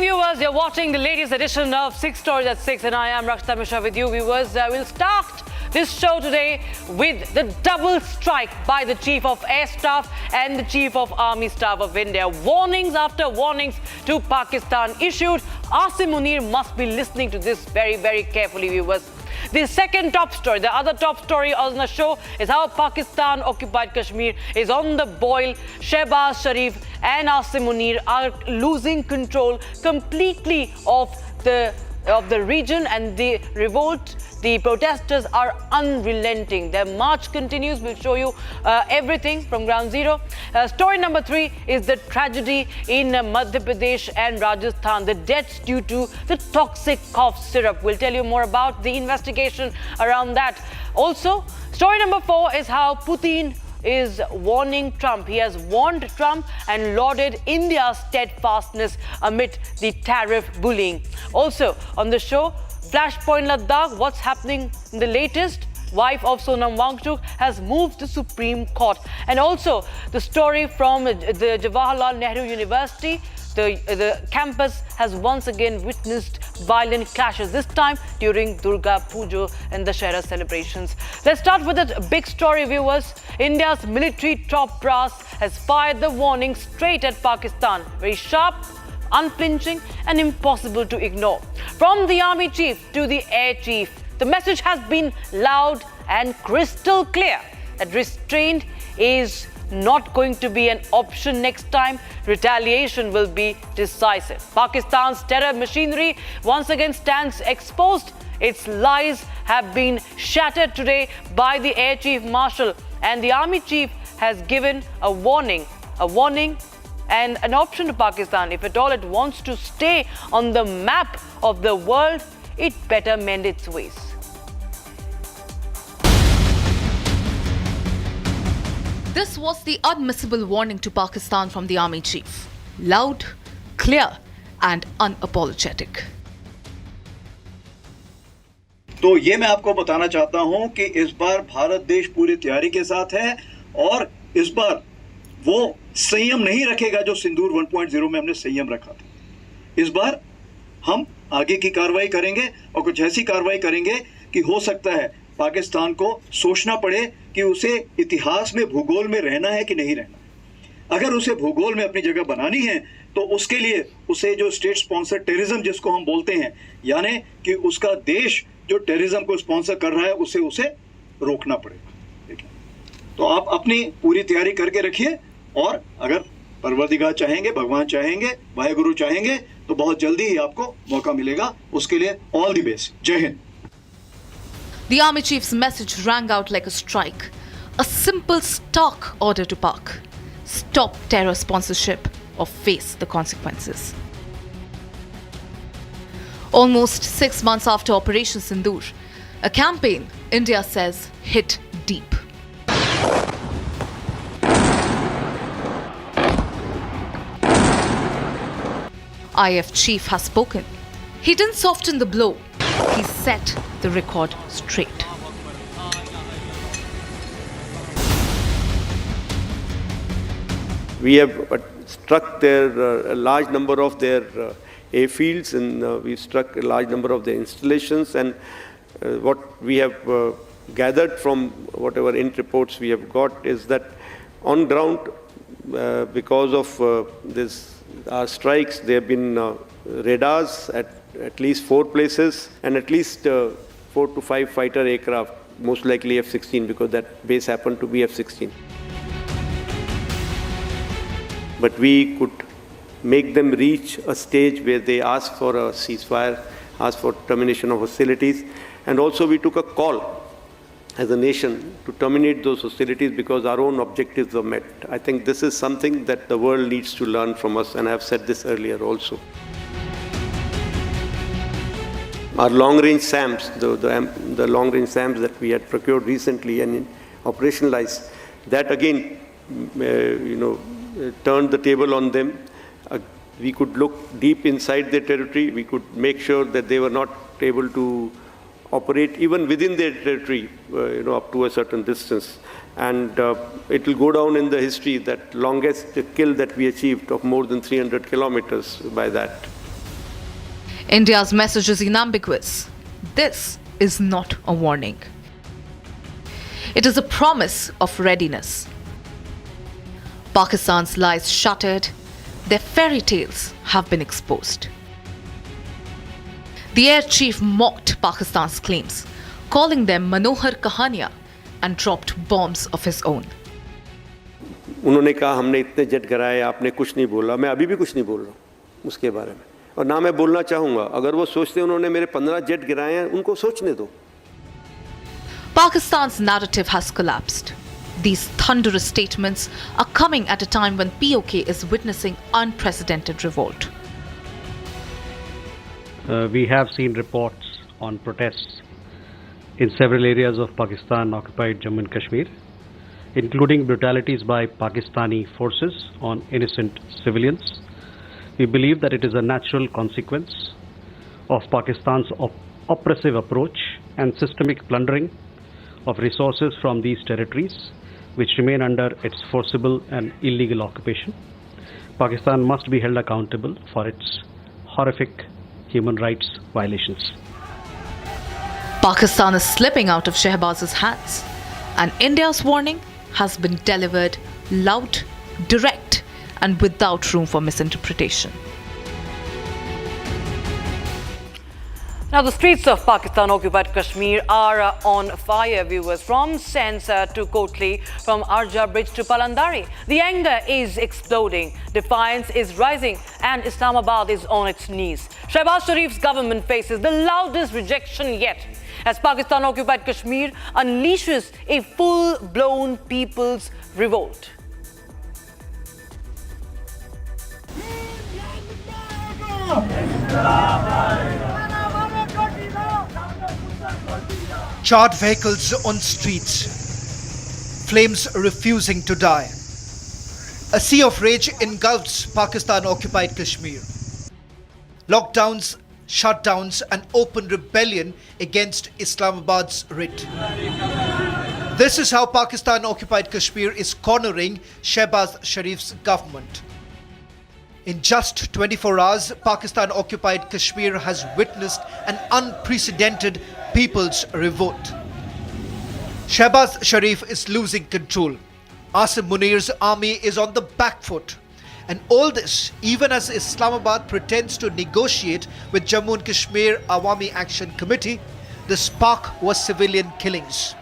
viewers, you're watching the latest edition of 6 Stories at 6 and I am Rakshita Mishra with you viewers. We'll start this show today with the double strike by the Chief of Air Staff and the Chief of Army Staff of India. Warnings after warnings to Pakistan issued. Asim Munir must be listening to this very, very carefully, viewers. The second top story, the other top story on the show is how Pakistan-occupied Kashmir is on the boil. Shehbaz Sharif and Asim Munir are losing control completely of the region, and the revolt, the protesters are unrelenting. Their march continues. We'll show you everything from ground zero. Story number 3 is the tragedy in Madhya Pradesh and Rajasthan, the deaths due to the toxic cough syrup. We'll tell you more about the investigation around that. Also, story number 4 is how Putin is warning Trump. He has warned Trump and lauded India's steadfastness amid the tariff bullying. Also on the show, Flashpoint Ladakh, what's happening in the latest? Wife of Sonam Wangchuk has moved to Supreme Court. And also the story from the Jawaharlal Nehru University. The campus has once again witnessed violent clashes, this time during Durga Puja and the Dussehra celebrations. Let's start with a big story, viewers. India's military top brass has fired the warning straight at Pakistan. Very sharp, unflinching and impossible to ignore. From the army chief to the air chief, the message has been loud and crystal clear that restraint is not going to be an option next time. Retaliation will be decisive. Pakistan's terror machinery once again stands exposed. Its lies have been shattered today by the Air Chief Marshal, and the Army Chief has given a warning and an option to Pakistan. If at all it wants to stay on the map of the world, it better mend its ways. This was the unmissable warning to Pakistan from the army chief. Loud, clear and unapologetic. तो ये मैं आपको बताना चाहता हूं कि इस बार भारत देश पूरी तैयारी के साथ है और इस बार वो संयम नहीं रखेगा जो सिंदूर 1.0 में हमने संयम रखा था। इस बार हम आगे की कार्रवाई करेंगे और कुछ ऐसी कार्रवाई करेंगे कि हो सकता है पाकिस्तान को सोचना पड़े कि उसे इतिहास में भूगोल में रहना है कि नहीं रहना। अगर उसे भूगोल में अपनी जगह बनानी है तो उसके लिए उसे जो स्टेट स्पॉन्सर टेररिज्म जिसको हम बोलते हैं, यानी कि उसका देश जो टेररिज्म को स्पॉन्सर कर रहा है उसे रोकना पड़ेगा। तो आप अपनी पूरी तैयारी करके रखिए और अगर परवरदिगार चाहेंगे, भगवान चाहेंगे, वाहेगुरु चाहेंगे तो बहुत जल्दी ही आपको मौका मिलेगा। उसके लिए ऑल द बेस्ट। जय Hind. The army chief's message rang out like a strike. A simple, stark order to Pak. Stop terror sponsorship or face the consequences. Almost 6 months after Operation Sindoor, a campaign, India says, hit deep. IF chief has spoken. He didn't soften the blow. He set the record straight. We have struck a large number of their airfields, and we've struck a large number of their installations. And what we have gathered from whatever int reports we have got is that on ground, because of our strikes, there have been radars at least 4 places and at least 4 to 5 fighter aircraft, most likely F-16, because that base happened to be F-16. But we could make them reach a stage where they ask for a ceasefire, ask for termination of hostilities, and also we took a call as a nation to terminate those hostilities because our own objectives were met. I think this is something that the world needs to learn from us, and I have said this earlier also. Our long-range SAMs, the long-range SAMs that we had procured recently and operationalized, that again, turned the table on them. We could look deep inside their territory. We could make sure that they were not able to operate even within their territory, up to a certain distance. And it will go down in the history that longest kill that we achieved of more than 300 kilometers by that. India's message is unambiguous. This is not a warning. It is a promise of readiness. Pakistan's lies shattered, their fairy tales have been exposed. The air chief mocked Pakistan's claims, calling them Manohar Kahaniya, and dropped bombs of his own. उन्होंने कहा हमने इतने jet गिराए, आपने कुछ नहीं बोला। मैं अभी भी कुछ नहीं बोल रहा हूँ उसके बारे में, और ना मैं बोलना चाहूँगा। अगर वो सोचते उन्होंने मेरे 15 जेट गिराए हैं, उनको सोचने दो। Pakistan's narrative has collapsed. These thunderous statements are coming at a time when POK is witnessing unprecedented revolt. We have seen reports on protests in several areas of Pakistan-occupied Jammu and Kashmir, including brutalities by Pakistani forces on innocent civilians. We believe that it is a natural consequence of Pakistan's oppressive approach and systemic plundering of resources from these territories, which remain under its forcible and illegal occupation. Pakistan must be held accountable for its horrific human rights violations. Pakistan is slipping out of Shehbaz's hands, and India's warning has been delivered loud, direct, and without room for misinterpretation. Now, the streets of Pakistan-occupied Kashmir are on fire, viewers. From Sensa to Kotli, from Arja Bridge to Palandari, the anger is exploding, defiance is rising, and Islamabad is on its knees. Shehbaz Sharif's government faces the loudest rejection yet, as Pakistan-occupied Kashmir unleashes a full-blown people's revolt. Charred vehicles on streets, flames refusing to die. A sea of rage engulfs Pakistan-occupied Kashmir. Lockdowns, shutdowns and open rebellion against Islamabad's writ. This is how Pakistan-occupied Kashmir is cornering Shehbaz Sharif's government. In just 24 hours, Pakistan-occupied Kashmir has witnessed an unprecedented people's revolt. Shehbaz Sharif is losing control. Asim Munir's army is on the back foot. And all this, even as Islamabad pretends to negotiate with Jammu and Kashmir Awami Action Committee, the spark was civilian killings.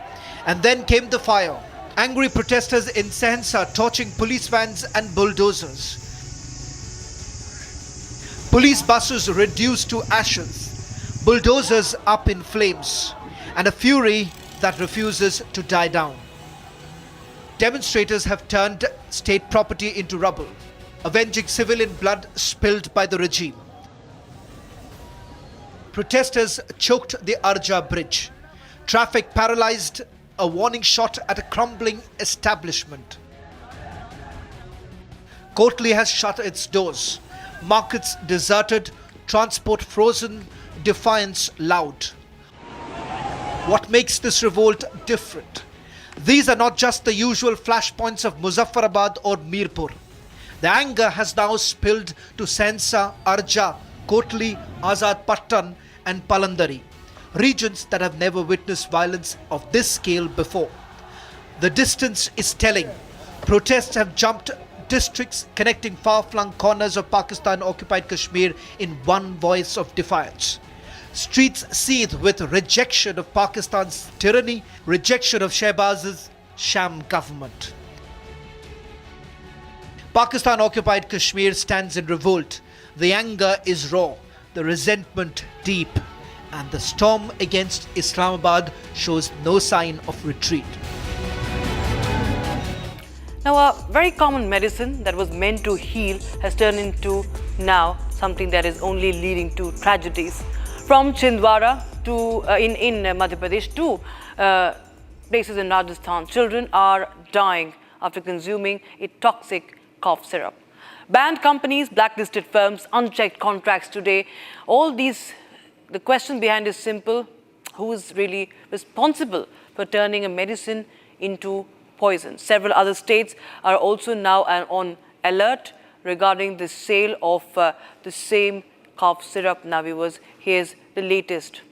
And then came the fire. Angry protesters in Sahansa torching police vans and bulldozers. Police buses reduced to ashes, bulldozers up in flames, and a fury that refuses to die down. Demonstrators have turned state property into rubble, avenging civilian blood spilled by the regime. Protesters choked the Arja Bridge. Traffic paralyzed, a warning shot at a crumbling establishment. Kotli has shut its doors. Markets deserted, transport frozen, defiance loud. What makes this revolt different? These are not just the usual flashpoints of Muzaffarabad or Mirpur. The anger has now spilled to Sensa, Arja, Kotli, Azad Pattan and Palandari, regions that have never witnessed violence of this scale before. The distance is telling. Protests have jumped districts connecting far-flung corners of Pakistan-occupied Kashmir in one voice of defiance. Streets seethe with rejection of Pakistan's tyranny, rejection of Shehbaz's sham government. Pakistan-occupied Kashmir stands in revolt. The anger is raw, the resentment deep, and the storm against Islamabad shows no sign of retreat. Now, a very common medicine that was meant to heal has turned into now something that is only leading to tragedies. From Chhindwara to in Madhya Pradesh to places in Rajasthan, children are dying after consuming a toxic cough syrup. Banned companies, blacklisted firms, unchecked contracts today. All these, the question behind is simple: who is really responsible for turning a medicine into poison? Several other states are also now on alert regarding the sale of the same cough syrup. Now, viewers, here's the latest.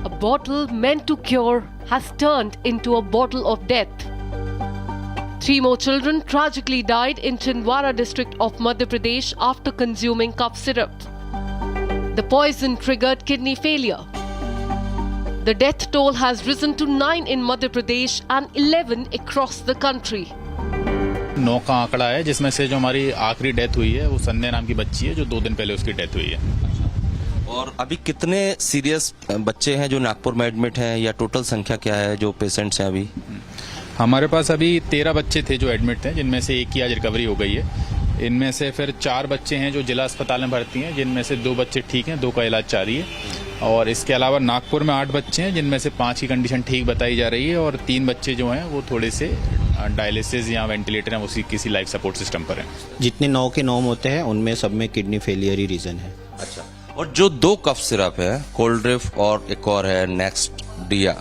A bottle meant to cure has turned into a bottle of death. 3 more children tragically died in Chhindwara district of Madhya Pradesh after consuming cough syrup. The poison triggered kidney failure. The death toll has risen to 9 in Madhya Pradesh and 11 across the country. 9 का आंकड़ा है, जिसमें से जो हमारी आखिरी death हुई है वो संध्या नाम की बच्ची है, जो 2 दिन पहले उसकी डेथ हुई है। और अभी कितने सीरियस बच्चे हैं जो नागपुर में एडमिट हैं, या टोटल संख्या क्या है जो पेशेंट्स हैं अभी? हमारे पास अभी 13 बच्चे थे जो एडमिट थे, जिनमें से 1 की आज रिकवरी हो गई है। इनमें से फिर 4 बच्चे हैं जो जिला अस्पताल में भर्ती हैं, जिनमें से 2 बच्चे ठीक हैं, 2 का इलाज जारी है। और इसके अलावा नागपुर में 8 बच्चे हैं, जिनमें से 5 की कंडीशन ठीक बताई जा रही है, और 3 बच्चे जो हैं वो थोड़े से डायलिसिस या वेंटिलेटर हैं, उसी किसी लाइफ सपोर्ट सिस्टम पर हैं। जितने 9 के 9 होते हैं उनमें सब में किडनी फेलियर ही रीजन है। अच्छा, और जो 2 कफ सिरप है, कोल्ड ड्रिफ्ट और एक और है नेक्स्ट डिया,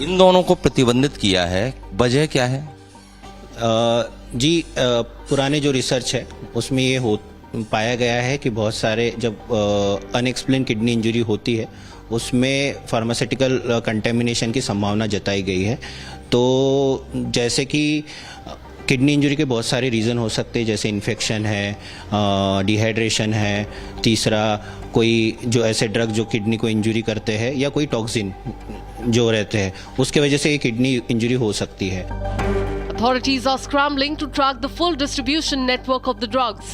इन दोनों को प्रतिबंधित किया है, वजह क्या है? पुराने जो रिसर्च है उसमें ये पाया गया है कि बहुत सारे जब अनएक्सप्लेन किडनी इंजरी होती है उसमें फार्मास्यूटिकल कंटेमिनेशन की संभावना जताई गई है। तो जैसे कि किडनी इंजरी के बहुत सारे रीज़न हो सकते हैं, जैसे इन्फेक्शन है, डिहाइड्रेशन है, तीसरा कोई जो ऐसे ड्रग जो किडनी को इंजरी करते हैं, या कोई टॉक्सिन जो रहते हैं, उसके वजह से ये किडनी इंजरी हो सकती है। Authorities are scrambling to track the full distribution network of the drugs.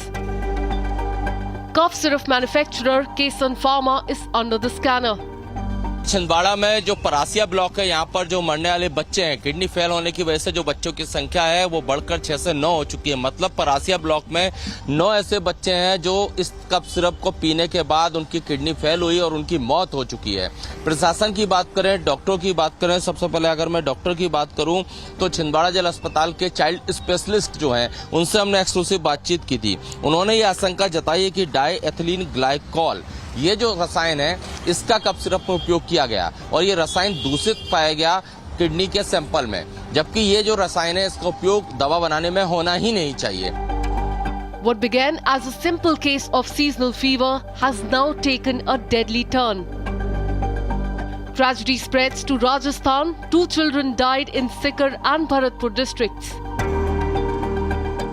Cough syrup manufacturer Kesan Pharma is under the scanner. Chhindwara में जो परासिया ब्लॉक है, यहाँ पर जो मरने वाले बच्चे हैं, किडनी फेल होने की वजह से जो बच्चों की संख्या है वो बढ़कर 6 से 9 हो चुकी है। मतलब परासिया ब्लॉक में 9 ऐसे बच्चे हैं जो इस कफ सिरप को पीने के बाद उनकी किडनी फेल हुई और उनकी मौत हो चुकी है। प्रशासन की बात करें, डॉक्टरों की बात करें, सबसे पहले अगर मैं डॉक्टर की बात करूं तो छिंदवाड़ा जिला अस्पताल के चाइल्ड स्पेशलिस्ट जो हैं उनसे हमने एक्सक्लूसिव बातचीत की थी। उन्होंने ये आशंका जताई है कि डाई एथिलीन ग्लाइकॉल, ये जो रसायन है, इसका कफ सिरप में उपयोग किया गया और ये रसायन दूषित पाया गया किडनी के सैंपल में, जबकि ये जो रसायन है इसका उपयोग दवा बनाने में होना ही नहीं चाहिए। What began as a simple case of seasonal fever has now taken a deadly turn. Tragedy spreads to Rajasthan. 2 children died in Sikar and Bharatpur districts.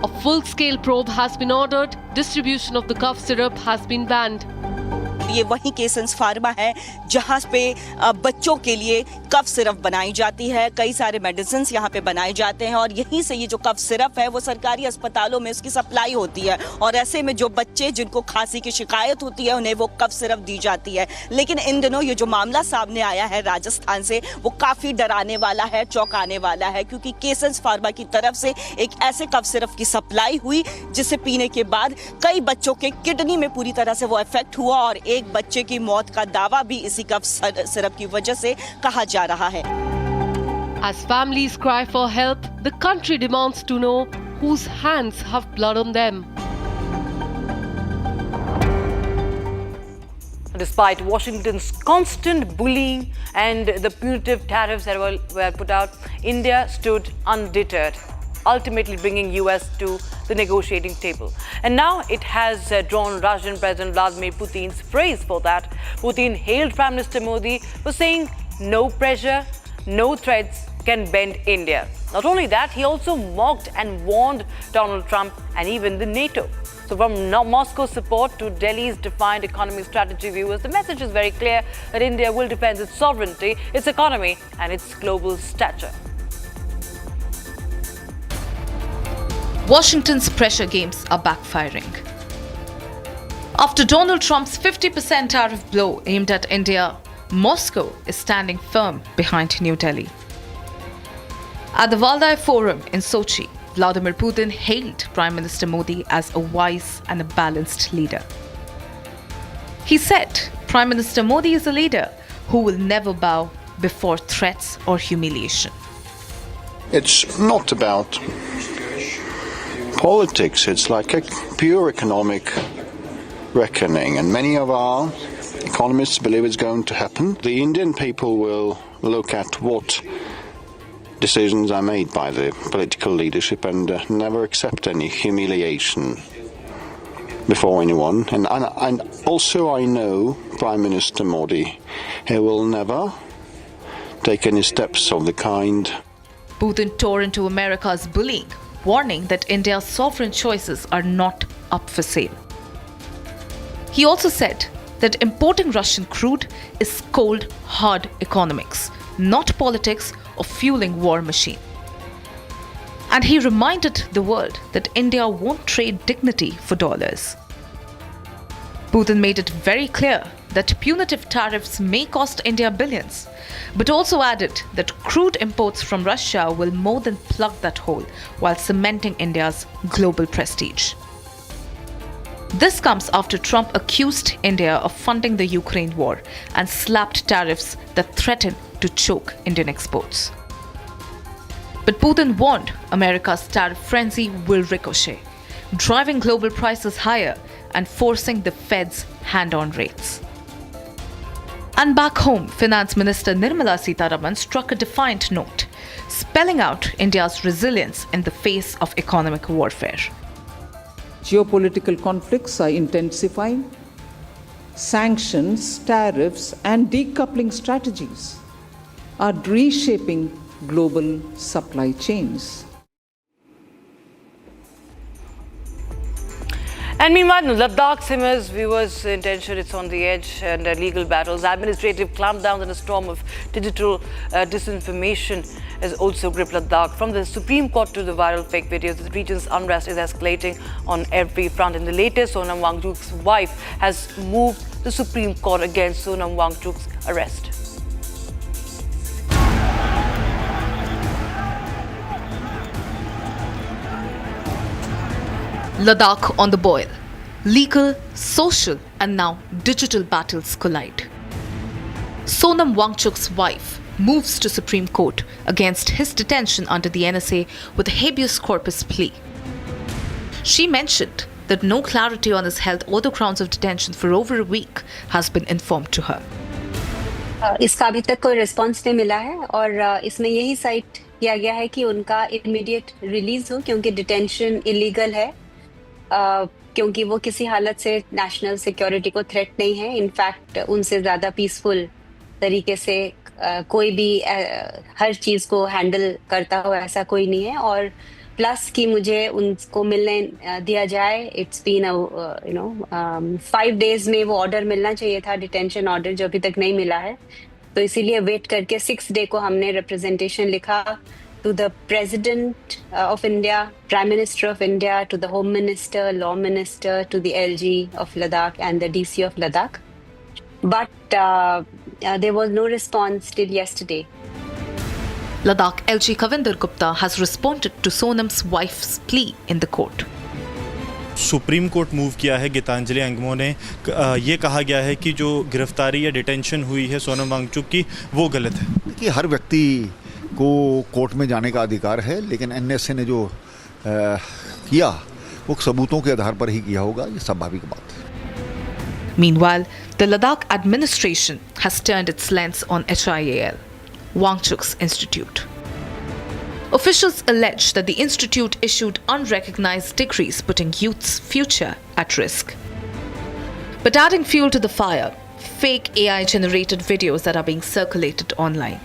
A full-scale probe has been ordered. Distribution of the cough syrup has been banned. ये वही केसन्स pharma है जहाँ पे बच्चों के लिए cough syrup बनाई जाती है, कई सारे मेडिसिन यहाँ पे बनाए जाते हैं और यहीं से ये जो कफ सिरप है वो सरकारी अस्पतालों में उसकी सप्लाई होती है और ऐसे में जो बच्चे जिनको खांसी की शिकायत होती है उन्हें वो कफ सिरप दी जाती है। लेकिन इन दिनों ये जो मामला सामने आया है राजस्थान से वो काफ़ी डराने वाला है, चौंकाने वाला है, क्योंकि केसन्स फार्मा की तरफ से एक ऐसे कफ सिरप की सप्लाई हुई जिसे पीने के बाद कई बच्चों के किडनी में पूरी तरह से वो इफेक्ट हुआ और एक बच्चे की मौत का दावा भी इसी कफ सिरप की वजह से कहा जा रहा है। As families cry for help, the country demands to know whose hands have blood on them. Despite Washington's constant bullying and the punitive tariffs that were put out, India stood undeterred, ultimately bringing US to the negotiating table. And now it has drawn Russian President Vladimir Putin's praise for that. Putin hailed Prime Minister Modi for saying no pressure, no threats can bend India. Not only that, he also mocked and warned Donald Trump and even the NATO. So from Moscow's support to Delhi's defined economic strategy, viewers, the message is very clear that India will defend its sovereignty, its economy and its global stature. Washington's pressure games are backfiring. After Donald Trump's 50% tariff blow aimed at India, Moscow is standing firm behind New Delhi. At the Valdai Forum in Sochi, Vladimir Putin hailed Prime Minister Modi as a wise and a balanced leader. He said Prime Minister Modi is a leader who will never bow before threats or humiliation. It's not about politics, it's like a pure economic reckoning, and many of our economists believe it's going to happen. The Indian people will look at what decisions are made by the political leadership and never accept any humiliation before anyone. And also I know Prime Minister Modi, he will never take any steps of the kind. Putin tore into America's bullying, warning that India's sovereign choices are not up for sale. He also said that importing Russian crude is cold, hard economics, not politics or fueling war machine. And he reminded the world that India won't trade dignity for dollars. Putin made it very clear that punitive tariffs may cost India billions, but also added that crude imports from Russia will more than plug that hole while cementing India's global prestige. This comes after Trump accused India of funding the Ukraine war and slapped tariffs that threaten to choke Indian exports. But Putin warned America's tariff frenzy will ricochet, driving global prices higher and forcing the Fed's hand-on rates. And back home, Finance Minister Nirmala Sitharaman struck a defiant note, spelling out India's resilience in the face of economic warfare. Geopolitical conflicts are intensifying. Sanctions, tariffs, and decoupling strategies are reshaping global supply chains. And meanwhile, Ladakh simmers, viewers' intention, it's on the edge, and legal battles, administrative clampdowns, and a storm of digital disinformation has also gripped Ladakh. From the Supreme Court to the viral fake videos, the region's unrest is escalating on every front. In the latest, Sonam Wangchuk's wife has moved the Supreme Court against Sonam Wangchuk's arrest. Ladakh on the boil. Legal, social, and now digital battles collide. Sonam Wangchuk's wife moves to Supreme Court against his detention under the NSA with a habeas corpus plea. She mentioned that no clarity on his health or the grounds of detention for over a week has been informed to her. इसका अभी तक कोई response नहीं मिला है और इसमें यही साइट किया गया है कि उनका इमीडिएट रिलीज हो क्योंकि डिटेंशन इलीगल है क्योंकि वो किसी हालत से नेशनल सिक्योरिटी को थ्रेट नहीं है इनफैक्ट उनसे ज़्यादा पीसफुल तरीके से कोई भी हर चीज़ को हैंडल करता हो ऐसा कोई नहीं है और प्लस कि मुझे उनको मिलने दिया जाए इट्स बीन 5 days में वो ऑर्डर मिलना चाहिए था डिटेंशन ऑर्डर जो अभी तक नहीं मिला है तो इसीलिए वेट करके 6th day को हमने रिप्रेजेंटेशन लिखा to the President of India, Prime Minister of India, to the Home Minister, Law Minister, to the LG of Ladakh and the DC of Ladakh. But there was no response till yesterday. Ladakh LG Kavinder Gupta has responded to Sonam's wife's plea in the court. Supreme court move किया है गीतांजलि अंगमो ने ये कहा गया है कि जो गिरफ्तारी या डिटेंशन हुई है सोनम वांगचुक की वो गलत है देखिए हर व्यक्ति को कोर्ट में जाने का अधिकार है लेकिन एनएसए ने जो किया वो सबूतों के आधार पर ही किया होगा ये स्वाभाविक बात है Meanwhile, the Ladakh administration has turned its lens on HIAL, Wangchuk's institute. Officials allege that the institute issued unrecognized degrees putting youth's future at risk. But adding fuel to the fire, fake AI-generated videos that are being circulated online.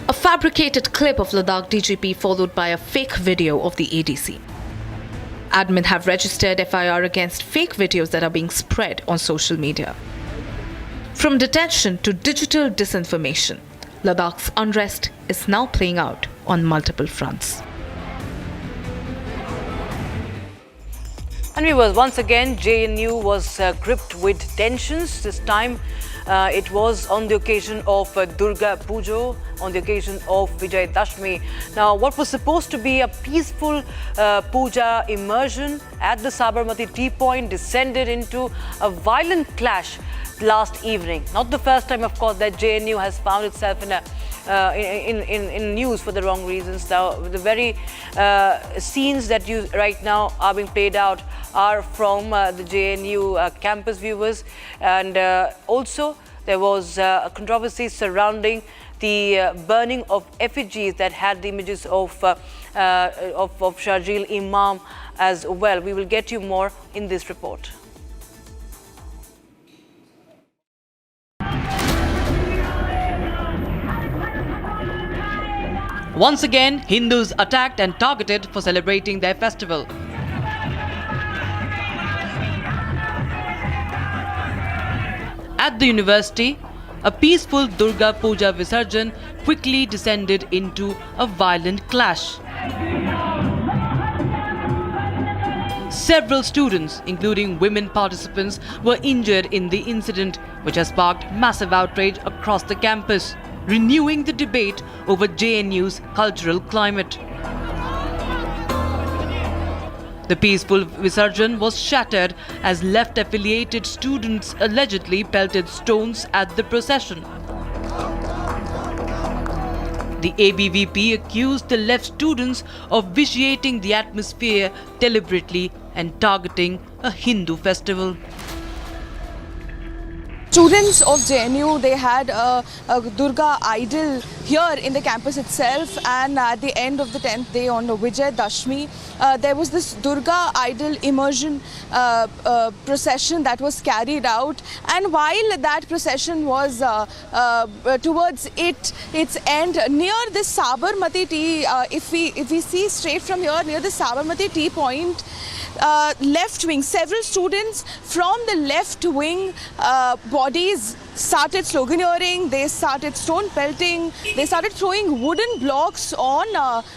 A fabricated clip of Ladakh DGP followed by a fake video of the ADC. Admin have registered FIR against fake videos that are being spread on social media. From detention to digital disinformation, Ladakh's unrest is now playing out on multiple fronts. And we were once again, JNU was gripped with tensions. This time it was on the occasion of Durga Pujo, on the occasion of Vijay Dashmi. Now, what was supposed to be a peaceful puja immersion at the Sabarmati tea point descended into a violent clash last evening. Not the first time, of course, that JNU has found itself in news for the wrong reasons. Now, the very scenes that you right now are being played out are from the JNU campus viewers, and also there was a controversy surrounding the burning of effigies that had the images of Sharjeel Imam as well. We will get you more in this report. Once again, Hindus attacked and targeted for celebrating their festival. At the university, a peaceful Durga Puja Visarjan quickly descended into a violent clash. Several students, including women participants, were injured in the incident, which has sparked massive outrage across the campus, renewing the debate over JNU's cultural climate. The peaceful Visarjan was shattered as left-affiliated students allegedly pelted stones at the procession. The ABVP accused the left students of vitiating the atmosphere deliberately and targeting a Hindu festival. Students of JNU, they had a Durga idol here in the campus itself, and at the end of the 10th day on Vijay Dashmi, there was this Durga idol immersion procession that was carried out, and while that procession was towards its end near this Sabarmati tea, if we see straight from here near the Sabarmati tea point, left wing, several students from the left wing bodies started sloganeering, they started stone pelting, they started throwing wooden blocks on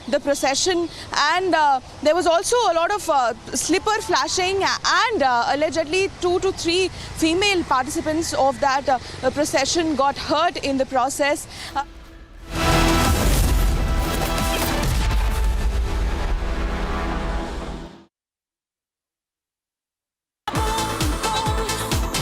the procession, and there was also a lot of slipper flashing, and allegedly 2 to 3 female participants of that procession got hurt in the process.